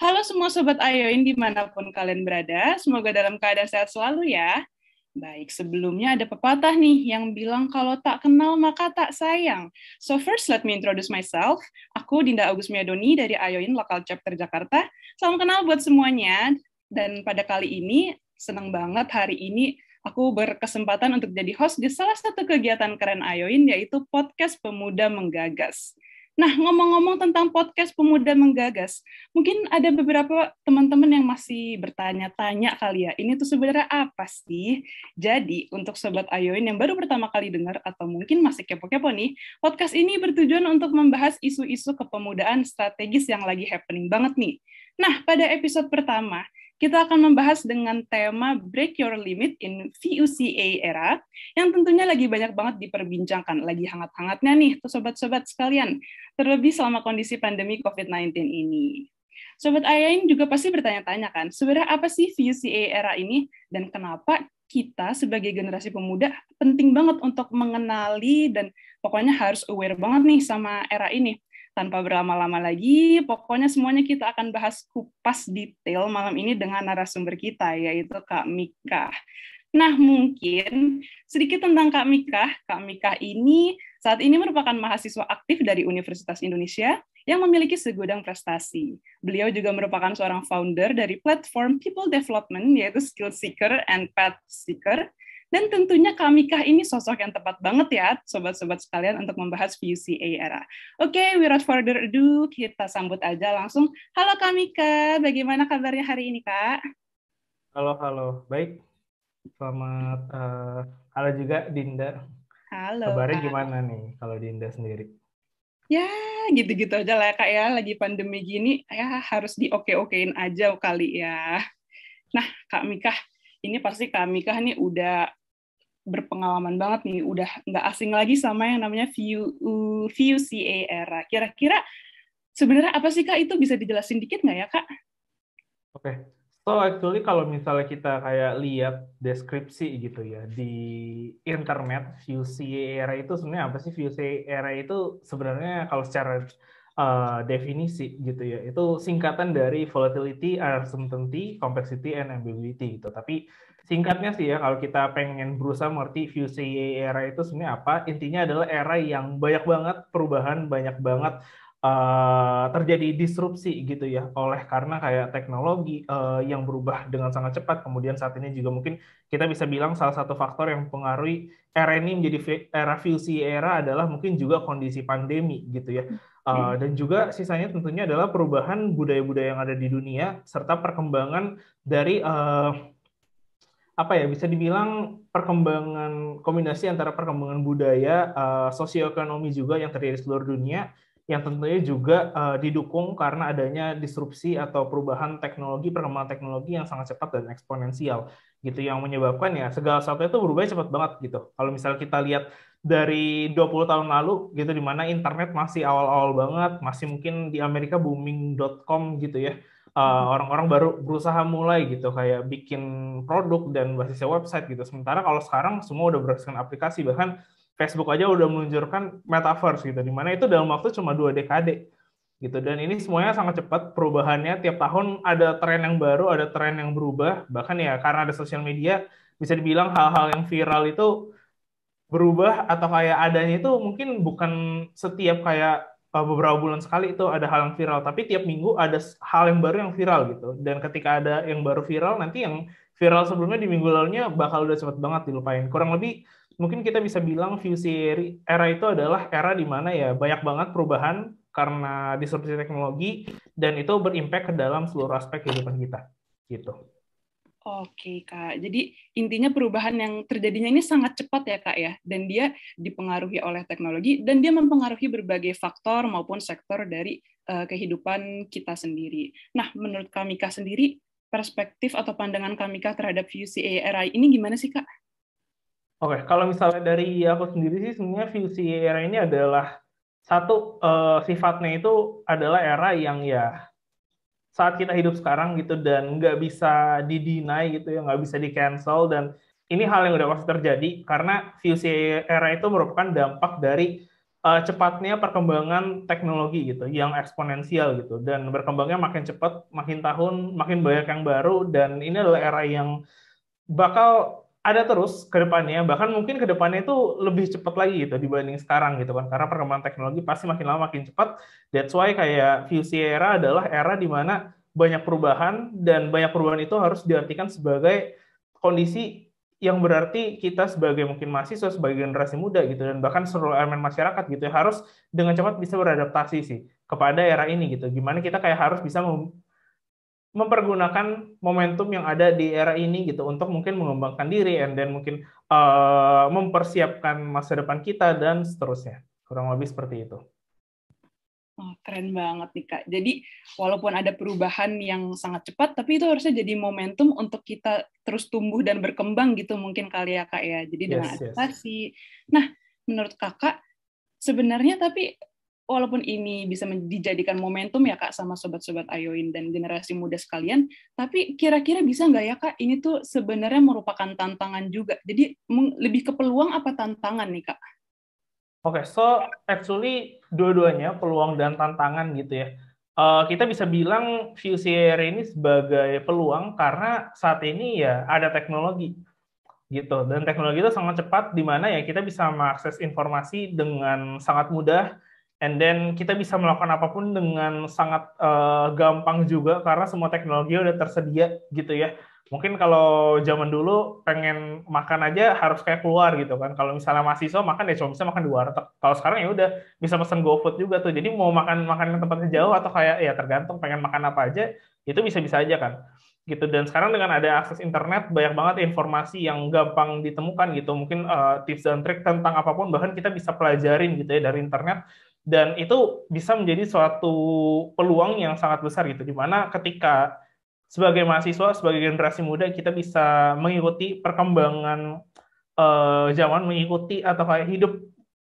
Halo semua Sobat Ayoin dimanapun kalian berada, semoga dalam keadaan sehat selalu ya. Baik, sebelumnya ada pepatah nih yang bilang kalau tak kenal maka tak sayang. So first let me introduce myself. Aku Dinda Agus Miadoni dari Ayoin Local Chapter Jakarta. Salam kenal buat semuanya. Dan pada kali ini, senang banget hari ini aku berkesempatan untuk jadi host di salah satu kegiatan keren Ayoin, yaitu Podcast Pemuda Menggagas. Nah, ngomong-ngomong tentang podcast Pemuda Menggagas, mungkin ada beberapa teman-teman yang masih bertanya-tanya kali ya, ini tuh sebenarnya apa sih? Jadi, untuk Sobat Ayoin yang baru pertama kali dengar atau mungkin masih kepo-kepo nih, podcast ini bertujuan untuk membahas isu-isu kepemudaan strategis yang lagi happening banget nih. Nah, pada episode pertama, kita akan membahas dengan tema Break Your Limit in VUCA Era, yang tentunya lagi banyak banget diperbincangkan, lagi hangat-hangatnya nih, tuh sobat-sobat sekalian, terlebih selama kondisi pandemi COVID-19 ini. Sobat Ayain juga pasti bertanya-tanya kan, sebenarnya apa sih VUCA Era ini, dan kenapa kita sebagai generasi pemuda penting banget untuk mengenali dan pokoknya harus aware banget nih sama era ini. Tanpa berlama-lama lagi, pokoknya semuanya kita akan bahas kupas detail malam ini dengan narasumber kita, yaitu Kak Mika. Nah, mungkin sedikit tentang Kak Mika. Kak Mika ini saat ini merupakan mahasiswa aktif dari Universitas Indonesia yang memiliki segudang prestasi. Beliau juga merupakan seorang founder dari platform People Development, yaitu Skill Seeker and Path Seeker. Dan tentunya Kak Mika ini sosok yang tepat banget ya, sobat-sobat sekalian, untuk membahas VUCA era. Oke, without further ado, kita sambut aja langsung. Halo Kak Mika, bagaimana kabarnya hari ini, Kak? Halo. Baik. Selamat. Halo juga, Dinda. Halo, Kabarnya Kak. gimana nih kalau Dinda sendiri? Ya, gitu-gitu aja lah, Kak ya. Lagi pandemi gini, ya harus dioke-okein aja kali ya. Nah, Kak Mika, ini pasti Kak Mika nih udah berpengalaman banget nih, udah nggak asing lagi sama yang namanya VUCA era. Kira-kira sebenarnya apa sih Kak, itu bisa dijelasin dikit nggak ya Kak? Oke. So actually kalau misalnya kita kayak lihat deskripsi gitu ya di internet, VUCA era itu sebenarnya apa sih? VUCA era itu sebenarnya kalau secara definisi gitu ya, itu singkatan dari volatility, uncertainty, complexity, and ambiguity gitu. Tapi singkatnya sih ya, kalau kita pengen berusaha mengerti VUCA era itu sebenarnya apa, intinya adalah era yang banyak banget perubahan, banyak banget terjadi disrupsi gitu ya oleh karena kayak teknologi yang berubah dengan sangat cepat. Kemudian saat ini juga mungkin kita bisa bilang salah satu faktor yang mempengaruhi era ini menjadi era VUCA era adalah mungkin juga kondisi pandemi gitu ya. Dan juga sisanya tentunya adalah perubahan budaya-budaya yang ada di dunia serta perkembangan dari apa ya, bisa dibilang perkembangan kombinasi antara perkembangan budaya, sosioekonomi juga yang terjadi di seluruh dunia, yang tentunya juga didukung karena adanya disrupsi atau perubahan teknologi, perkembangan teknologi yang sangat cepat dan eksponensial gitu, yang menyebabkan ya segala sesuatu itu berubah cepat banget gitu. Kalau misalnya kita lihat dari 20 tahun lalu gitu, di mana internet masih awal-awal banget, masih mungkin di Amerika booming.com gitu ya, orang-orang baru berusaha mulai gitu kayak bikin produk dan basisnya website gitu. Sementara kalau sekarang semua udah berdasarkan aplikasi, bahkan Facebook aja udah meluncurkan metaverse gitu, dimana itu dalam waktu cuma 2 dekade gitu. Dan ini semuanya sangat cepat perubahannya, tiap tahun ada tren yang baru, ada tren yang berubah. Bahkan ya karena ada sosial media, bisa dibilang hal-hal yang viral itu berubah atau kayak adanya itu mungkin bukan setiap kayak beberapa bulan sekali itu ada hal yang viral, tapi tiap minggu ada hal yang baru yang viral gitu. Dan ketika ada yang baru viral, nanti yang viral sebelumnya di minggu lalunya bakal udah cepet banget dilupain. Kurang lebih mungkin kita bisa bilang VUC era itu adalah era di mana ya banyak banget perubahan karena disrupsi teknologi, dan itu berimpact ke dalam seluruh aspek kehidupan kita gitu. Oke Kak, jadi intinya perubahan yang terjadinya ini sangat cepat ya Kak ya, dan dia dipengaruhi oleh teknologi, dan dia mempengaruhi berbagai faktor maupun sektor dari kehidupan kita sendiri. Nah, menurut Kak Mika sendiri, perspektif atau pandangan Kak Mika terhadap VUCA era ini gimana sih Kak? Oke, kalau misalnya dari aku sendiri sih sebenarnya VUCA era ini adalah satu, sifatnya itu adalah era yang ya saat kita hidup sekarang gitu, dan nggak bisa di-deny gitu ya, nggak bisa di-cancel. Dan ini hal yang udah pasti terjadi karena VUCA era itu merupakan dampak dari cepatnya perkembangan teknologi gitu, yang eksponensial gitu, dan berkembangnya makin cepat, makin tahun, makin banyak yang baru, dan ini adalah era yang bakal ada terus ke depannya, bahkan mungkin ke depannya itu lebih cepat lagi gitu dibanding sekarang gitu kan, karena perkembangan teknologi pasti makin lama makin cepat. That's why kayak VUC era adalah era di mana banyak perubahan, dan banyak perubahan itu harus diartikan sebagai kondisi yang berarti kita sebagai mungkin mahasiswa, sebagai generasi muda gitu, dan bahkan seluruh elemen masyarakat gitu ya, harus dengan cepat bisa beradaptasi sih kepada era ini gitu. Gimana kita kayak harus bisa mempergunakan momentum yang ada di era ini gitu untuk mungkin mengembangkan diri, and then mungkin mempersiapkan masa depan kita dan seterusnya. Kurang lebih seperti itu. Oh, keren banget nih Kak. Jadi walaupun ada perubahan yang sangat cepat, tapi itu harusnya jadi momentum untuk kita terus tumbuh dan berkembang gitu mungkin kali ya Kak ya. Jadi dengan Yes, yes. adaptasi. Nah, menurut Kakak sebenarnya tapi walaupun ini bisa dijadikan momentum ya Kak sama sobat-sobat Ayoin dan generasi muda sekalian, tapi kira-kira bisa nggak ya Kak, ini tuh sebenarnya merupakan tantangan juga. Jadi lebih ke peluang apa tantangan nih Kak? Oke, so actually dua-duanya peluang dan tantangan gitu ya. Kita bisa bilang VUCR ini sebagai peluang karena saat ini ya ada teknologi gitu, dan teknologi itu sangat cepat di mana ya kita bisa mengakses informasi dengan sangat mudah, and then kita bisa melakukan apapun dengan sangat gampang juga karena semua teknologi udah tersedia gitu ya. Mungkin kalau zaman dulu pengen makan aja harus kayak keluar gitu kan. Kalau misalnya mahasiswa makan ya cuma bisa makan di warteg. Kalau sekarang ya udah bisa pesan GoFood juga tuh. Jadi mau makan yang tempatnya jauh atau kayak ya tergantung pengen makan apa aja, itu bisa-bisa aja kan gitu. Dan sekarang dengan ada akses internet banyak banget informasi yang gampang ditemukan gitu, mungkin tips dan trik tentang apapun bahkan kita bisa pelajarin gitu ya dari internet, dan itu bisa menjadi suatu peluang yang sangat besar gitu, dimana ketika sebagai mahasiswa, sebagai generasi muda kita bisa mengikuti perkembangan zaman, mengikuti atau kayak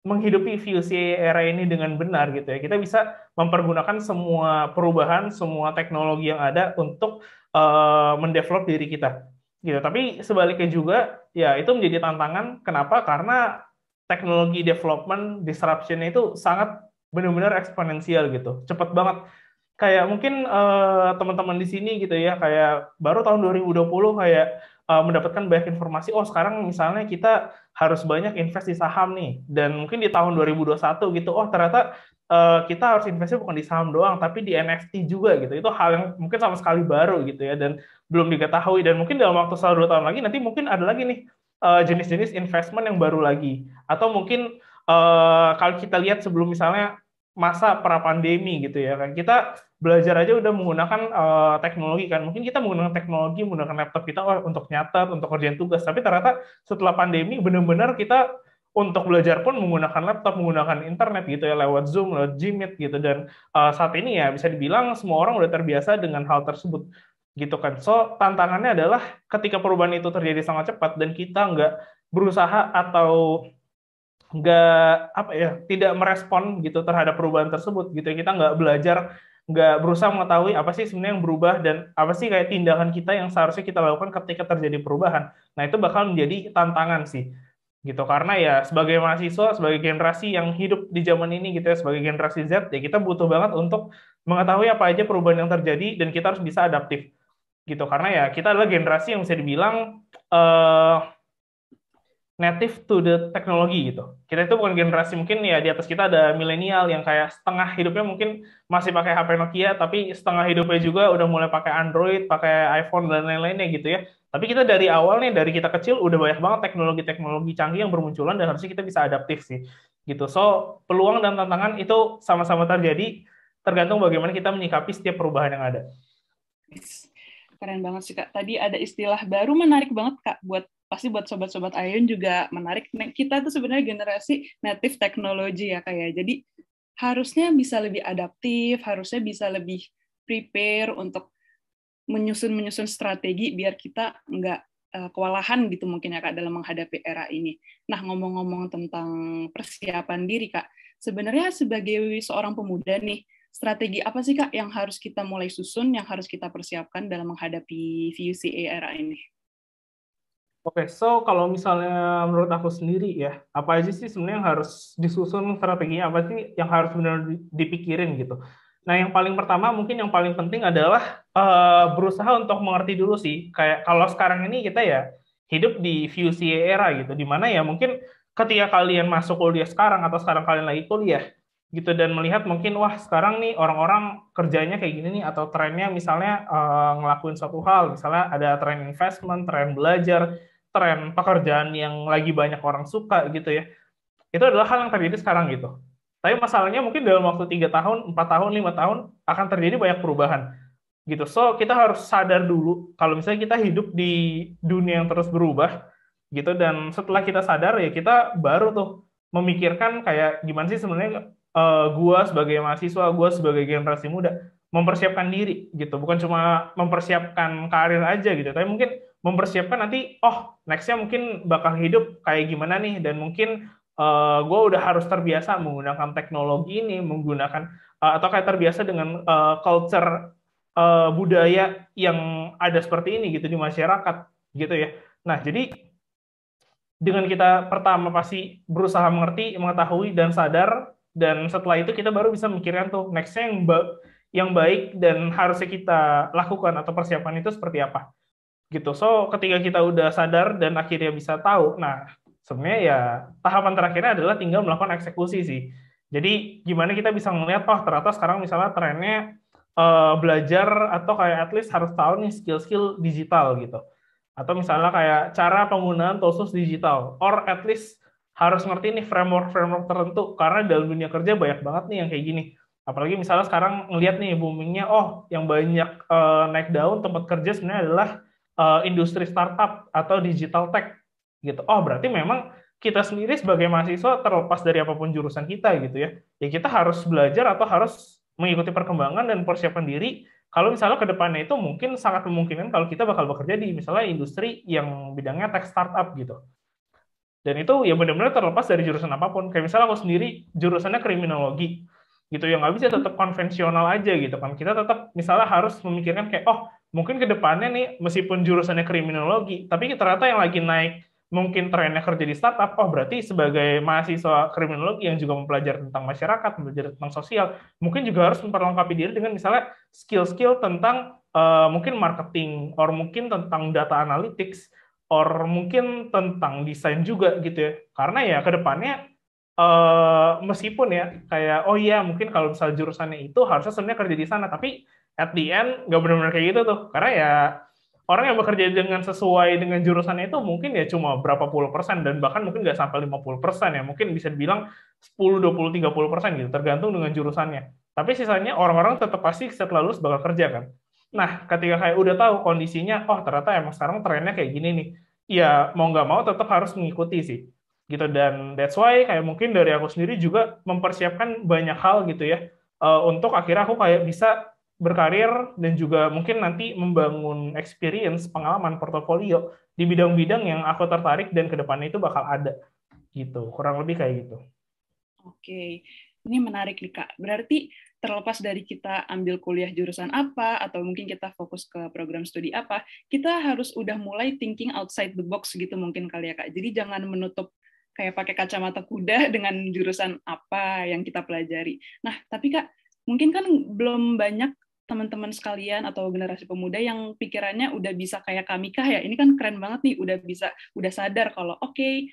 menghidupi VUC era ini dengan benar gitu ya. Kita bisa mempergunakan semua perubahan, semua teknologi yang ada untuk mendevelop diri kita gitu. Tapi sebaliknya juga ya itu menjadi tantangan. Kenapa? Karena teknologi development disruption itu sangat benar-benar eksponensial gitu, cepat banget. Kayak mungkin teman-teman di sini gitu ya, kayak baru tahun 2020 kayak mendapatkan banyak informasi, oh sekarang misalnya kita harus banyak invest di saham nih, dan mungkin di tahun 2021 gitu, oh ternyata kita harus investasi bukan di saham doang, tapi di NFT juga gitu. Itu hal yang mungkin sama sekali baru gitu ya, dan belum diketahui, dan mungkin dalam waktu 1-2 tahun lagi nanti mungkin ada lagi nih jenis-jenis investment yang baru lagi, atau mungkin kalau kita lihat sebelum misalnya masa pra pandemi gitu ya kan, kita belajar aja udah menggunakan teknologi kan, mungkin kita menggunakan teknologi, menggunakan laptop kita untuk nyatet, untuk kerjaan tugas, tapi ternyata setelah pandemi benar-benar kita untuk belajar pun menggunakan laptop, menggunakan internet gitu ya, lewat Zoom, lewat Gmeet gitu, dan saat ini ya bisa dibilang semua orang udah terbiasa dengan hal tersebut gitu kan. So tantangannya adalah ketika perubahan itu terjadi sangat cepat dan kita nggak berusaha atau nggak apa ya, tidak merespon gitu terhadap perubahan tersebut gitu ya, kita nggak belajar, nggak berusaha mengetahui apa sih sebenarnya yang berubah dan apa sih kayak tindakan kita yang seharusnya kita lakukan ketika terjadi perubahan. Nah itu bakal menjadi tantangan sih gitu, karena ya sebagai mahasiswa, sebagai generasi yang hidup di zaman ini gitu ya, sebagai generasi Z ya, kita butuh banget untuk mengetahui apa aja perubahan yang terjadi dan kita harus bisa adaptif gitu, karena ya kita adalah generasi yang bisa dibilang native to the teknologi gitu. Kita itu bukan generasi, mungkin ya di atas kita ada milenial yang kayak setengah hidupnya mungkin masih pakai HP Nokia, tapi setengah hidupnya juga udah mulai pakai Android, pakai iPhone dan lain-lainnya gitu ya. Tapi kita dari awal nih, dari kita kecil udah banyak banget teknologi-teknologi canggih yang bermunculan, dan harusnya kita bisa adaptif sih gitu. So peluang dan tantangan itu sama-sama terjadi, tergantung bagaimana kita menyikapi setiap perubahan yang ada. Keren banget sih Kak. Tadi ada istilah baru menarik banget Kak, pasti buat sobat-sobat Ayun juga menarik. Kita tuh sebenarnya generasi native teknologi ya Kak ya. Jadi harusnya bisa lebih adaptif, harusnya bisa lebih prepare untuk menyusun strategi biar kita nggak kewalahan gitu mungkin ya Kak dalam menghadapi era ini. Nah, ngomong-ngomong tentang persiapan diri Kak, sebenarnya sebagai seorang pemuda nih, strategi apa sih Kak yang harus kita mulai susun, yang harus kita persiapkan dalam menghadapi VUCA era ini? Oke, so kalau misalnya menurut aku sendiri ya, apa aja sih sebenarnya yang harus disusun strateginya, apa sih yang harus benar dipikirin gitu. Nah, yang paling pertama mungkin yang paling penting adalah berusaha untuk mengerti dulu sih. Kayak kalau sekarang ini kita ya hidup di VUCA era gitu, di mana ya mungkin ketika kalian masuk kuliah sekarang atau sekarang kalian lagi kuliah gitu dan melihat mungkin wah sekarang nih orang-orang kerjanya kayak gini nih atau trennya misalnya ngelakuin suatu hal, misalnya ada tren investment, tren belajar, tren pekerjaan yang lagi banyak orang suka gitu ya. Itu adalah hal yang terjadi sekarang gitu. Tapi masalahnya mungkin dalam waktu 3 tahun, 4 tahun, 5 tahun akan terjadi banyak perubahan gitu. So kita harus sadar dulu kalau misalnya kita hidup di dunia yang terus berubah gitu dan setelah kita sadar ya kita baru tuh memikirkan kayak gimana sih sebenarnya gua sebagai mahasiswa, gua sebagai generasi muda mempersiapkan diri gitu. Bukan cuma mempersiapkan karir aja gitu, tapi mungkin mempersiapkan nanti oh nextnya mungkin bakal hidup kayak gimana nih dan mungkin gue udah harus terbiasa menggunakan teknologi ini, menggunakan atau kayak terbiasa dengan culture budaya yang ada seperti ini gitu di masyarakat gitu ya. Nah, jadi dengan kita pertama pasti berusaha mengerti, mengetahui dan sadar dan setelah itu kita baru bisa mikirkan tuh nextnya yang baik dan harusnya kita lakukan atau persiapan itu seperti apa gitu. So, ketika kita udah sadar dan akhirnya bisa tahu, nah sebenarnya ya tahapan terakhirnya adalah tinggal melakukan eksekusi sih. Jadi gimana kita bisa melihat, oh ternyata sekarang misalnya trennya belajar atau kayak at least harus tahu nih skill-skill digital gitu. Atau misalnya kayak cara penggunaan tools digital, or at least harus ngerti nih framework-framework tertentu, karena dalam dunia kerja banyak banget nih yang kayak gini. Apalagi misalnya sekarang ngelihat nih boomingnya, oh yang banyak naik daun tempat kerja sebenarnya adalah industri startup atau digital tech gitu. Oh, berarti memang kita sendiri sebagai mahasiswa terlepas dari apapun jurusan kita gitu ya. Ya kita harus belajar atau harus mengikuti perkembangan dan persiapan diri kalau misalnya ke depannya itu mungkin sangat memungkinkan kalau kita bakal bekerja di misalnya industri yang bidangnya tech startup gitu. Dan itu ya benar-benar terlepas dari jurusan apapun. Kayak misalnya aku sendiri jurusannya kriminologi gitu ya nggak bisa tetap konvensional aja gitu kan. Kita tetap misalnya harus memikirkan kayak oh mungkin ke depannya nih meskipun jurusannya kriminologi tapi ternyata yang lagi naik mungkin trennya kerja di startup oh berarti sebagai mahasiswa kriminologi yang juga mempelajari tentang masyarakat, mempelajari tentang sosial mungkin juga harus memperlengkapi diri dengan misalnya skill-skill tentang mungkin marketing or mungkin tentang data analytics or mungkin tentang desain juga gitu ya. Karena ya ke depannya meskipun ya kayak oh iya mungkin kalau misal jurusannya itu harusnya sebenarnya kerja di sana tapi at the end nggak benar-benar kayak gitu tuh. Karena ya orang yang bekerja dengan sesuai dengan jurusannya itu mungkin ya cuma berapa puluh persen dan bahkan mungkin nggak sampai 50% ya. Mungkin bisa dibilang 10, 20, 30% gitu tergantung dengan jurusannya. Tapi sisanya orang-orang tetap pasti setelah lulus bakal kerja kan. Nah, ketika kayak udah tahu kondisinya, oh ternyata emang sekarang trennya kayak gini nih. Ya mau nggak mau tetap harus mengikuti sih gitu dan that's why kayak mungkin dari aku sendiri juga mempersiapkan banyak hal gitu ya untuk akhirnya aku kayak bisa berkarir dan juga mungkin nanti membangun experience pengalaman portofolio di bidang-bidang yang aku tertarik dan kedepannya itu bakal ada gitu kurang lebih kayak gitu. Oke, ini menarik nih Kak. Berarti terlepas dari kita ambil kuliah jurusan apa, atau mungkin kita fokus ke program studi apa, kita harus udah mulai thinking outside the box gitu mungkin kali ya Kak. Jadi jangan menutup kayak pakai kacamata kuda dengan jurusan apa yang kita pelajari. Nah, tapi Kak, mungkin kan belum banyak teman-teman sekalian atau generasi pemuda yang pikirannya udah bisa kayak kami Kak ya. Ini kan keren banget nih, udah sadar kalau oke,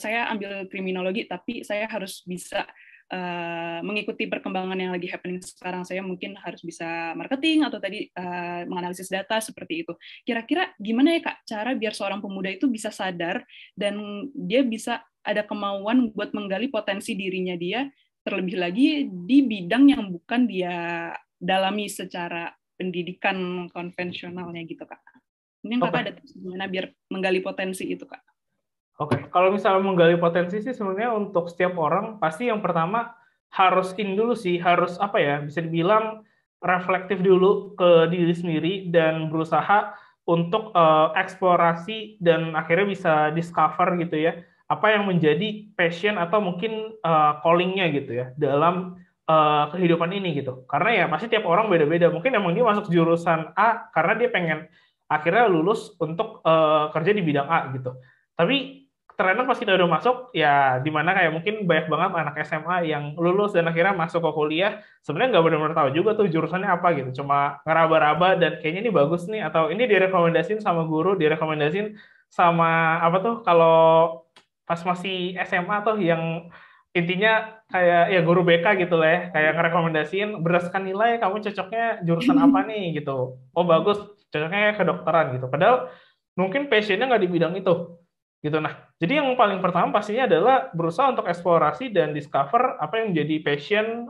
saya ambil kriminologi, tapi saya harus bisa mengikuti perkembangan yang lagi happening sekarang. Saya mungkin harus bisa marketing atau tadi menganalisis data seperti itu. Kira-kira gimana ya Kak cara biar seorang pemuda itu bisa sadar dan dia bisa ada kemauan buat menggali potensi dirinya dia, terlebih lagi di bidang yang bukan dia dalami secara pendidikan konvensionalnya gitu Kak. Mungkin Kakak ada tips gimana biar menggali potensi itu Kak? Oke, kalau misalnya menggali potensi sih sebenarnya untuk setiap orang pasti yang pertama harus in dulu sih, harus apa ya, bisa dibilang reflektif dulu ke diri sendiri dan berusaha untuk eksplorasi dan akhirnya bisa discover gitu ya, apa yang menjadi passion atau mungkin calling-nya gitu ya dalam kehidupan ini gitu. Karena ya pasti tiap orang beda-beda. Mungkin emang dia masuk jurusan A karena dia pengen akhirnya lulus untuk kerja di bidang A gitu. Tapi ternyata pas kita udah masuk, ya dimana kayak mungkin banyak banget anak SMA yang lulus dan akhirnya masuk ke kuliah, sebenarnya nggak benar-benar tahu juga tuh jurusannya apa gitu, cuma ngeraba-raba dan kayaknya ini bagus nih, atau ini direkomendasiin sama guru, direkomendasiin sama apa tuh, kalau pas masih SMA tuh yang intinya kayak ya guru BK gitu lah ya, kayak ngerekomendasiin berdasarkan nilai kamu cocoknya jurusan apa nih gitu. Oh bagus, cocoknya kedokteran gitu. Padahal mungkin passionnya nggak di bidang itu gitu. Nah, jadi yang paling pertama pastinya adalah berusaha untuk eksplorasi dan discover apa yang menjadi passion,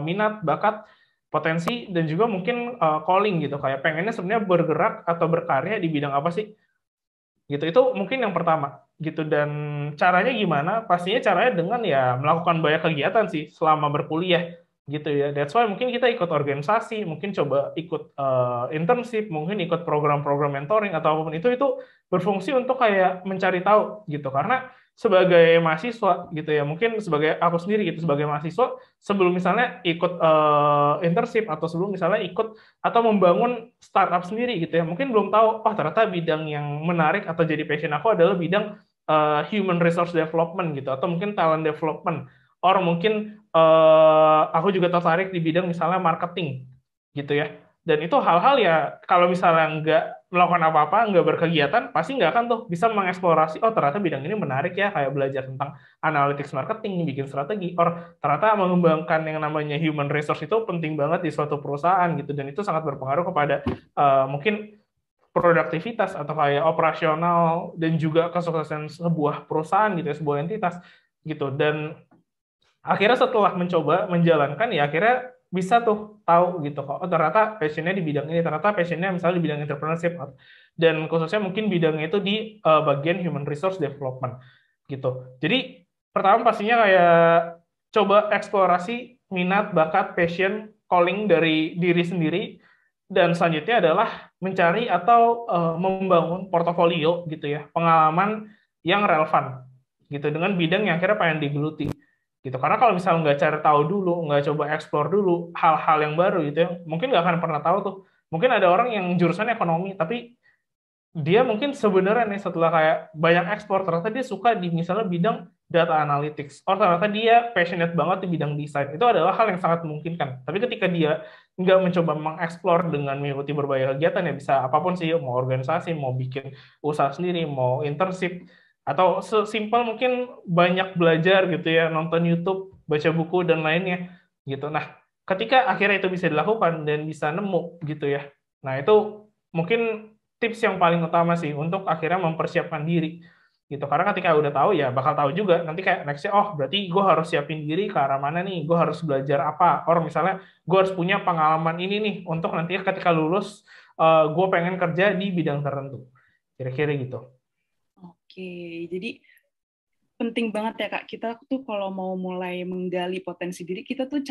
minat, bakat, potensi, dan juga mungkin calling gitu. Kayak pengennya sebenarnya bergerak atau berkarya di bidang apa sih? Gitu. Itu mungkin yang pertama gitu. Dan caranya gimana? Pastinya caranya dengan ya melakukan banyak kegiatan sih selama berkuliah gitu ya. That's why mungkin kita ikut organisasi, mungkin coba ikut internship, mungkin ikut program-program mentoring atau apapun itu berfungsi untuk kayak mencari tahu gitu. Karena sebagai mahasiswa gitu ya, mungkin sebagai aku sendiri gitu sebagai mahasiswa, sebelum misalnya ikut internship atau sebelum misalnya ikut atau membangun startup sendiri gitu ya, mungkin belum tahu, oh ternyata bidang yang menarik atau jadi passion aku adalah bidang human resource development gitu, atau mungkin talent development, or mungkin aku juga tertarik di bidang misalnya marketing gitu ya. Dan itu hal-hal ya, kalau misalnya nggak melakukan apa-apa, nggak berkegiatan, pasti nggak akan tuh bisa mengeksplorasi, oh ternyata bidang ini menarik ya, kayak belajar tentang analytics marketing, bikin strategi, or ternyata mengembangkan yang namanya human resource itu penting banget di suatu perusahaan gitu, dan itu sangat berpengaruh kepada mungkin produktivitas atau kayak operasional dan juga kesuksesan sebuah perusahaan gitu ya, sebuah entitas gitu. Dan akhirnya setelah mencoba menjalankan ya akhirnya bisa tuh tahu gitu kok, oh ternyata passionnya di bidang ini, ternyata passionnya misalnya di bidang entrepreneurship, dan khususnya mungkin bidangnya itu di bagian human resource development gitu. Jadi pertama pastinya kayak coba eksplorasi minat, bakat, passion, calling dari diri sendiri, dan selanjutnya adalah mencari atau membangun portofolio gitu ya, pengalaman yang relevan gitu dengan bidang yang akhirnya pengen digeluti gitu. Karena kalau misalnya nggak cari tahu dulu, nggak coba explore dulu hal-hal yang baru gitu ya, mungkin nggak akan pernah tahu tuh. Mungkin ada orang yang jurusan ekonomi, tapi dia mungkin sebenarnya nih setelah kayak banyak ekspor, ternyata dia suka di misalnya bidang data analytics, oh ternyata dia passionate banget di bidang desain. Itu adalah hal yang sangat memungkinkan. Tapi ketika dia nggak mencoba mengeksplor dengan mengikuti berbagai kegiatan, ya bisa apapun sih, mau organisasi, mau bikin usaha sendiri, mau internship, atau sesimpel mungkin banyak belajar gitu ya, nonton YouTube, baca buku, dan lainnya gitu. Nah, ketika akhirnya itu bisa dilakukan dan bisa nemu gitu ya, nah itu mungkin tips yang paling utama sih untuk akhirnya mempersiapkan diri gitu. Karena ketika udah tahu ya bakal tahu juga nanti kayak nextnya, oh berarti gue harus siapin diri ke arah mana nih, gue harus belajar apa, or misalnya gue harus punya pengalaman ini nih untuk nanti ketika lulus gue pengen kerja di bidang tertentu, kira-kira gitu. Oke, jadi penting banget ya Kak, kita tuh kalau mau mulai menggali potensi diri, kita tuh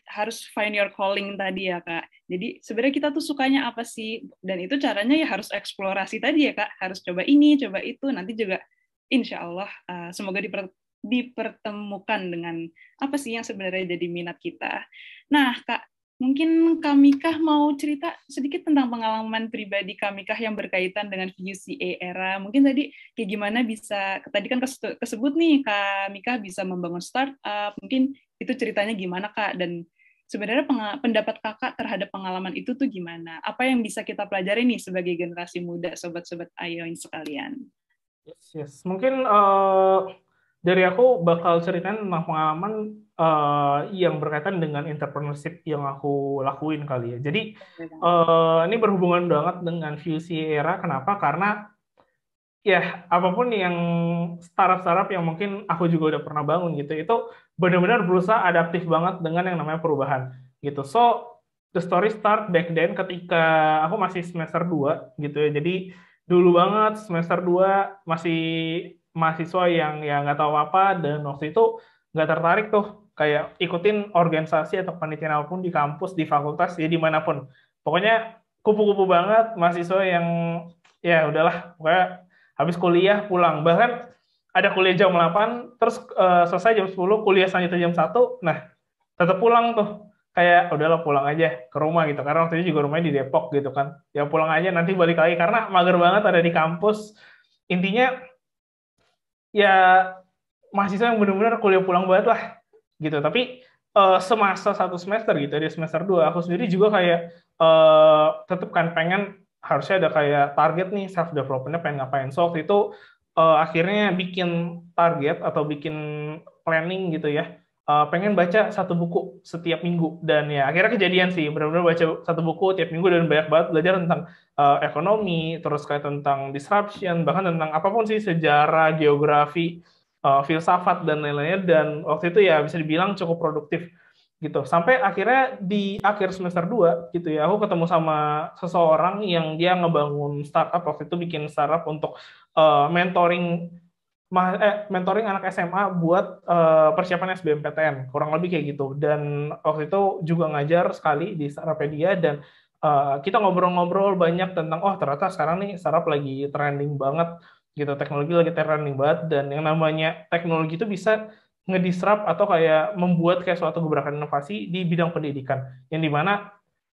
harus find your calling tadi ya Kak. Jadi sebenarnya kita tuh sukanya apa sih, dan itu caranya ya harus eksplorasi tadi ya Kak, harus coba ini, coba itu, nanti juga insya Allah semoga dipertemukan dengan apa sih yang sebenarnya jadi minat kita. Nah Kak, mungkin Kak Mikah mau cerita sedikit tentang pengalaman pribadi Kak Mikah yang berkaitan dengan VUCA era. Mungkin tadi kayak gimana bisa, tadi kan kesebut nih Kak Mikah bisa membangun startup, mungkin itu ceritanya gimana Kak, dan sebenarnya pendapat Kakak terhadap pengalaman itu tuh gimana? Apa yang bisa kita pelajari nih sebagai generasi muda, sobat-sobat Ayoin sekalian? Yes. Mungkin dari aku bakal ceritain tentang pengalaman yang berkaitan dengan entrepreneurship yang aku lakuin kali ya. Jadi ini berhubungan banget dengan VUCA era. Kenapa? Karena ya apapun yang startup-startup yang mungkin aku juga udah pernah bangun gitu, itu benar-benar berusaha adaptif banget dengan yang namanya perubahan gitu. So the story start back then ketika aku masih semester 2 gitu ya. Jadi dulu banget semester 2 masih mahasiswa yang ya nggak tahu apa, dan waktu itu nggak tertarik tuh kayak ikutin organisasi atau panitiaan apapun di kampus, di fakultas, ya dimanapun. Pokoknya kupu-kupu banget mahasiswa yang ya udahlah, pokoknya habis kuliah pulang. Bahkan ada kuliah jam 8, terus selesai jam 10, kuliah selanjutnya jam 1, nah tetap pulang tuh. kayak udahlah pulang aja ke rumah gitu, karena waktu itu juga rumahnya di Depok gitu kan, ya pulang aja nanti balik lagi karena mager banget ada di kampus. Intinya ya mahasiswa yang benar-benar kuliah pulang banget lah gitu. Tapi semasa 1 semester gitu, di semester 2 aku sendiri juga kayak tetap kan pengen harusnya ada kayak target nih self development-nya pengen ngapain. So waktu itu akhirnya bikin target atau bikin planning gitu ya. Pengen baca 1 buku setiap minggu, dan ya akhirnya kejadian sih, benar-benar baca 1 buku tiap minggu dan banyak banget belajar tentang ekonomi, terus kayak tentang disruption, bahkan tentang apapun sih, sejarah, geografi, filsafat dan lain-lainnya. Dan waktu itu ya bisa dibilang cukup produktif gitu. Sampai akhirnya di akhir semester 2 gitu ya, aku ketemu sama seseorang yang dia ngebangun startup, waktu itu bikin startup untuk mentoring mentoring anak SMA buat persiapan SBMPTN, kurang lebih kayak gitu. Dan waktu itu juga ngajar sekali di Startupedia, dan kita ngobrol-ngobrol banyak tentang, oh ternyata sekarang nih startup lagi trending banget gitu, teknologi lagi trending banget, dan yang namanya teknologi itu bisa ngedisrupt atau kayak membuat kayak suatu gebrakan inovasi di bidang pendidikan, yang dimana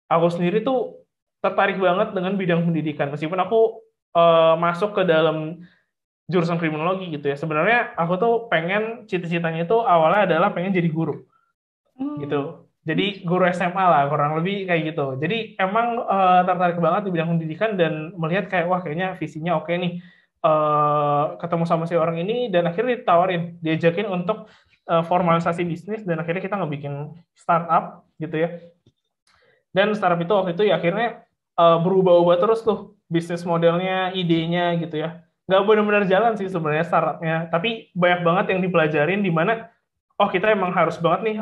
aku sendiri tuh tertarik banget dengan bidang pendidikan, meskipun aku masuk ke dalam jurusan kriminologi gitu ya. Sebenarnya aku tuh pengen, cita-citanya itu awalnya adalah pengen jadi guru gitu. Jadi guru SMA lah, kurang lebih kayak gitu. Jadi emang tertarik banget di bidang pendidikan dan melihat kayak wah kayaknya visinya oke nih. Ketemu sama si orang ini dan akhirnya ditawarin, diajakin untuk formalisasi bisnis, dan akhirnya kita ngebikin startup gitu ya. Dan startup itu waktu itu ya akhirnya berubah-ubah terus tuh bisnis modelnya, idenya gitu ya. Nggak benar-benar jalan sih sebenarnya startupnya, tapi banyak banget yang dipelajarin di mana oh kita emang harus banget nih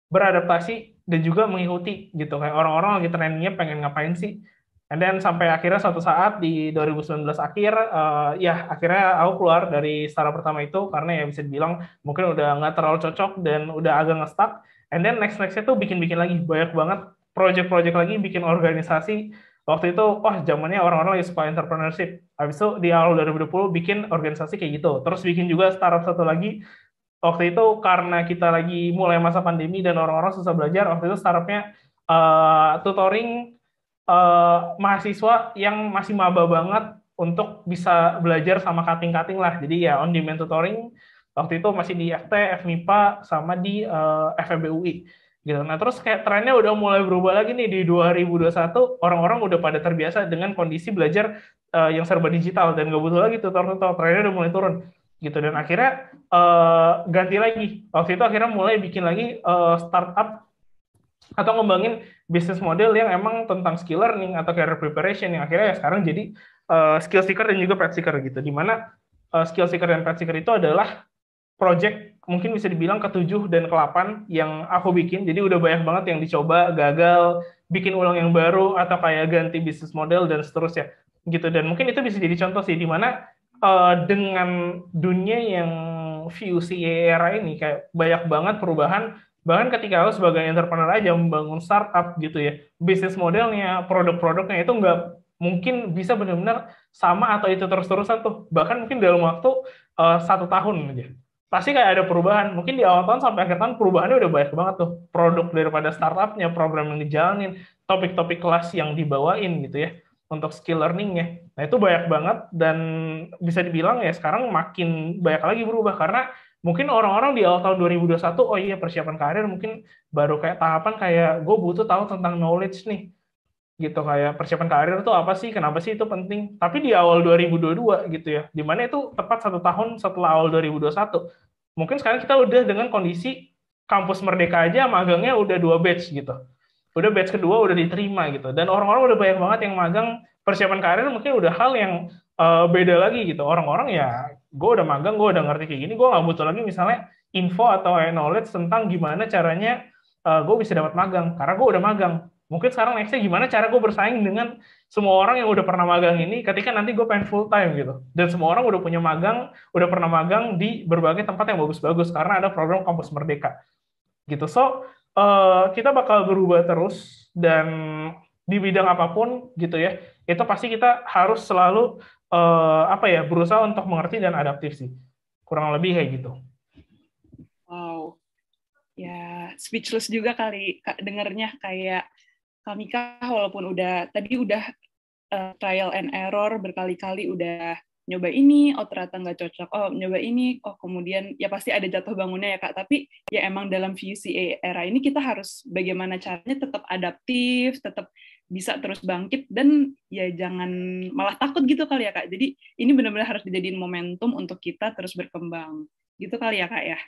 beradaptasi dan juga mengikuti gitu, kayak orang-orang lagi trendingnya pengen ngapain sih. And then sampai akhirnya suatu saat di 2019 akhir ya akhirnya aku keluar dari startup pertama itu karena ya bisa dibilang mungkin udah nggak terlalu cocok dan udah agak nge-stuck. And then nextnya tuh bikin-bikin lagi banyak banget project-project lagi, bikin organisasi. Waktu itu wah zamannya orang-orang lagi suka entrepreneurship. Habis itu di awal 2020 bikin organisasi kayak gitu, terus bikin juga startup satu lagi. Waktu itu karena kita lagi mulai masa pandemi dan orang-orang susah belajar, waktu itu startupnya tutoring mahasiswa yang masih maba banget untuk bisa belajar sama cutting-cutting lah. Jadi ya on demand tutoring. Waktu itu masih di FT, FMIPA, sama di FEB UI. Gitu. Nah terus kayak trennya udah mulai berubah lagi nih di 2021, orang-orang udah pada terbiasa dengan kondisi belajar yang serba digital dan nggak butuh lagi tutor-tutor, trennya udah mulai turun gitu. Dan akhirnya ganti lagi. Waktu itu akhirnya mulai bikin lagi startup atau ngembangin bisnis model yang emang tentang skill learning atau career preparation, yang akhirnya ya sekarang jadi skill seeker dan juga path seeker gitu. Dimana skill seeker dan path seeker itu adalah project mungkin bisa dibilang ke-7 dan ke-8 yang aku bikin. Jadi udah banyak banget yang dicoba, gagal, bikin ulang yang baru, atau kayak ganti bisnis model dan seterusnya gitu. Dan mungkin itu bisa jadi contoh sih, dimana dengan dunia yang VUC era ini kayak banyak banget perubahan. Bahkan ketika aku sebagai entrepreneur aja membangun startup gitu ya, bisnis modelnya, produk-produknya itu nggak mungkin bisa benar-benar sama atau itu terus-terusan tuh. Bahkan mungkin dalam waktu 1 tahun aja. Pasti kayak ada perubahan. Mungkin di awal tahun sampai akhir tahun perubahannya udah banyak banget tuh. Produk daripada startupnya, program yang dijalanin, topik-topik kelas yang dibawain gitu ya untuk skill learning-nya. Nah itu banyak banget, dan bisa dibilang ya sekarang makin banyak lagi berubah karena mungkin orang-orang di awal tahun 2021, oh iya persiapan karir mungkin baru kayak tahapan kayak gue butuh tahu tentang knowledge nih gitu, kayak persiapan karir itu apa sih, kenapa sih itu penting. Tapi di awal 2022 gitu ya, dimana itu tepat 1 tahun setelah awal 2021, mungkin sekarang kita udah dengan kondisi kampus Merdeka aja magangnya udah 2 batch gitu, udah batch kedua udah diterima gitu, dan orang-orang udah banyak banget yang magang. Persiapan karir mungkin udah hal yang beda lagi gitu. Orang-orang ya gue udah magang, gue udah ngerti kayak gini, gue nggak butuh lagi misalnya info atau knowledge tentang gimana caranya gue bisa dapat magang karena gue udah magang. Mungkin sekarang nextnya gimana cara gue bersaing dengan semua orang yang udah pernah magang ini ketika nanti gue pengen full time gitu. Dan semua orang udah punya magang, udah pernah magang di berbagai tempat yang bagus-bagus karena ada program kampus Merdeka gitu. So kita bakal berubah terus, dan di bidang apapun gitu ya, itu pasti kita harus selalu apa ya, berusaha untuk mengerti dan adaptif sih. Kurang lebih kayak gitu. Wow. Ya, speechless juga kali Kak dengernya, kayak Kamika walaupun tadi udah trial and error berkali-kali, udah nyoba ini, oh ternyata nggak cocok, oh nyoba ini, oh kemudian ya pasti ada jatuh bangunnya ya Kak, tapi ya emang dalam VUCA era ini kita harus bagaimana caranya tetap adaptif, tetap bisa terus bangkit, dan ya jangan malah takut gitu kali ya Kak. Jadi ini benar-benar harus dijadiin momentum untuk kita terus berkembang. Gitu kali ya Kak ya.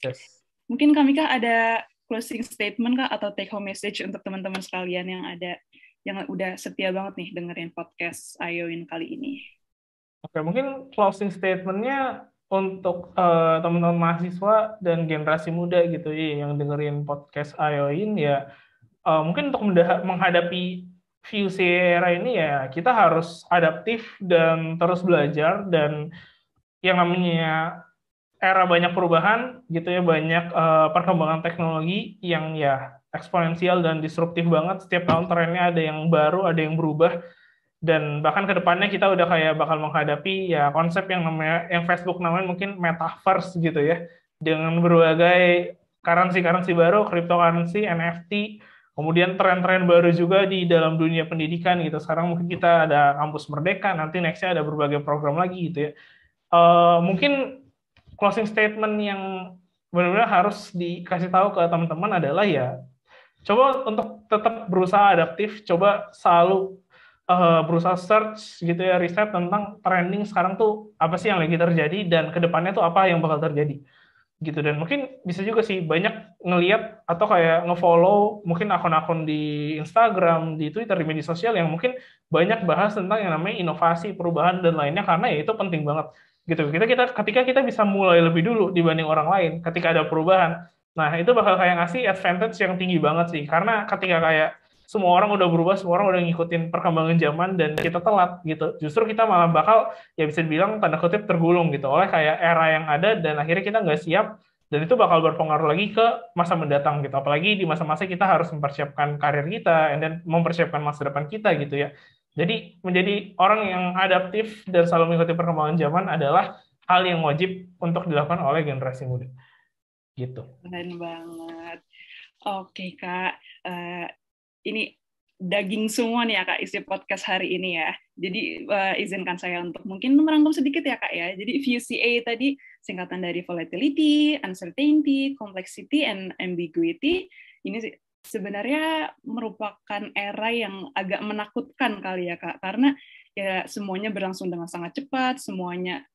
Yes. Mungkin Kamika ada closing statement Kak atau take home message untuk teman-teman sekalian yang udah setia banget nih dengerin podcast Ayoin kali ini. Oke, mungkin closing statement-nya untuk teman-teman mahasiswa dan generasi muda gitu ya yang dengerin podcast Ayoin ya, mungkin untuk menghadapi VUC era ini ya kita harus adaptif dan terus belajar, dan yang namanya era banyak perubahan gitu ya, banyak perkembangan teknologi yang ya eksponensial dan disruptif banget. Setiap tahun trennya ada yang baru, ada yang berubah, dan bahkan ke depannya kita udah kayak bakal menghadapi ya konsep yang Facebook namanya mungkin metaverse gitu ya, dengan berbagai currency baru, cryptocurrency, NFT, kemudian tren-tren baru juga di dalam dunia pendidikan gitu. Sekarang mungkin kita ada kampus Merdeka, nanti nextnya ada berbagai program lagi gitu ya. Mungkin closing statement yang benar-benar harus dikasih tahu ke teman-teman adalah ya coba untuk tetap berusaha adaptif, coba selalu berusaha search gitu ya, riset tentang trending sekarang tuh apa sih yang lagi terjadi dan kedepannya tuh apa yang bakal terjadi gitu. Dan mungkin bisa juga sih banyak ngeliat atau kayak ngefollow mungkin akun-akun di Instagram, di Twitter, di media sosial yang mungkin banyak bahas tentang yang namanya inovasi, perubahan dan lainnya, karena ya itu penting banget gitu. Ketika kita bisa mulai lebih dulu dibanding orang lain ketika ada perubahan, nah itu bakal kayak ngasih advantage yang tinggi banget sih, karena ketika kayak semua orang udah berubah, semua orang udah ngikutin perkembangan zaman dan kita telat gitu, justru kita malah bakal ya bisa dibilang tanda kutip tergulung gitu oleh kayak era yang ada, dan akhirnya kita nggak siap, dan itu bakal berpengaruh lagi ke masa mendatang gitu, apalagi di masa-masa kita harus mempersiapkan karir kita dan mempersiapkan masa depan kita gitu ya. Jadi menjadi orang yang adaptif dan selalu mengikuti perkembangan zaman adalah hal yang wajib untuk dilakukan oleh generasi muda gitu. Keren banget. Oke Kak, ini daging semua nih ya Kak isi podcast hari ini ya. Jadi izinkan saya untuk mungkin merangkum sedikit ya Kak ya. Jadi VUCA tadi singkatan dari volatility, uncertainty, complexity, and ambiguity. Ini sebenarnya merupakan era yang agak menakutkan kali ya Kak, karena ya semuanya berlangsung dengan sangat cepat, semuanya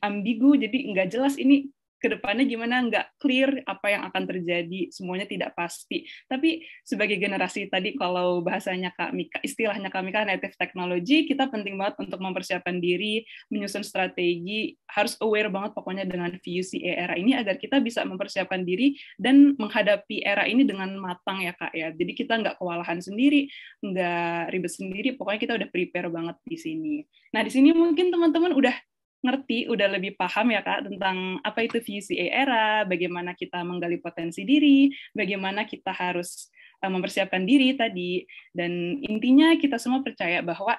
ambigu, jadi nggak jelas ini kedepannya gimana, nggak clear apa yang akan terjadi, semuanya tidak pasti. Tapi sebagai generasi tadi, kalau bahasanya Kak Mika, istilahnya Kak Mika native technology, kita penting banget untuk mempersiapkan diri, menyusun strategi, harus aware banget pokoknya dengan VUCA era ini agar kita bisa mempersiapkan diri dan menghadapi era ini dengan matang ya Kak ya. Jadi kita nggak kewalahan sendiri, nggak ribet sendiri, pokoknya kita udah prepare banget di sini. Nah di sini mungkin teman-teman udah ngerti, udah lebih paham ya Kak tentang apa itu VUCA era, bagaimana kita menggali potensi diri, bagaimana kita harus mempersiapkan diri tadi, dan intinya kita semua percaya bahwa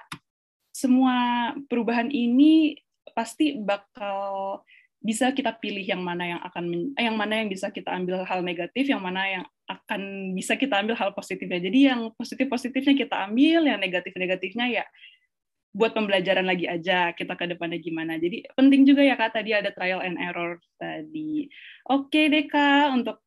semua perubahan ini pasti bakal bisa kita pilih yang mana yang bisa kita ambil hal negatif, yang mana yang akan bisa kita ambil hal positifnya. Jadi yang positifnya kita ambil, yang negatifnya ya buat pembelajaran lagi aja kita ke depannya gimana. Jadi penting juga ya Kak, tadi ada trial and error tadi. Oke deh Kak, untuk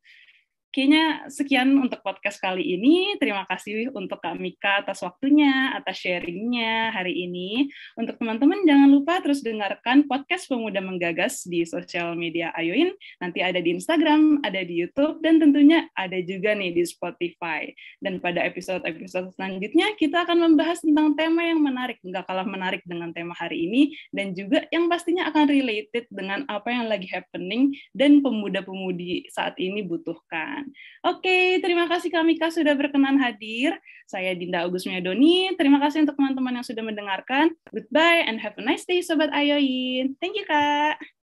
kayaknya sekian untuk podcast kali ini. Terima kasih untuk Kak Mika atas waktunya, atas sharingnya hari ini. Untuk teman-teman, jangan lupa terus dengarkan podcast Pemuda Menggagas di sosial media Ayoin. Nanti ada di Instagram, ada di YouTube, dan tentunya ada juga nih di Spotify. Dan pada episode-episode selanjutnya, kita akan membahas tentang tema yang menarik, nggak kalah menarik dengan tema hari ini, dan juga yang pastinya akan related dengan apa yang lagi happening dan pemuda-pemudi saat ini butuhkan. Oke, terima kasih Kak Mika sudah berkenan hadir. Saya Dinda Augusmia Doni. Terima kasih untuk teman-teman yang sudah mendengarkan. Goodbye and have a nice day, Sobat Ayoin. Thank you, Kak.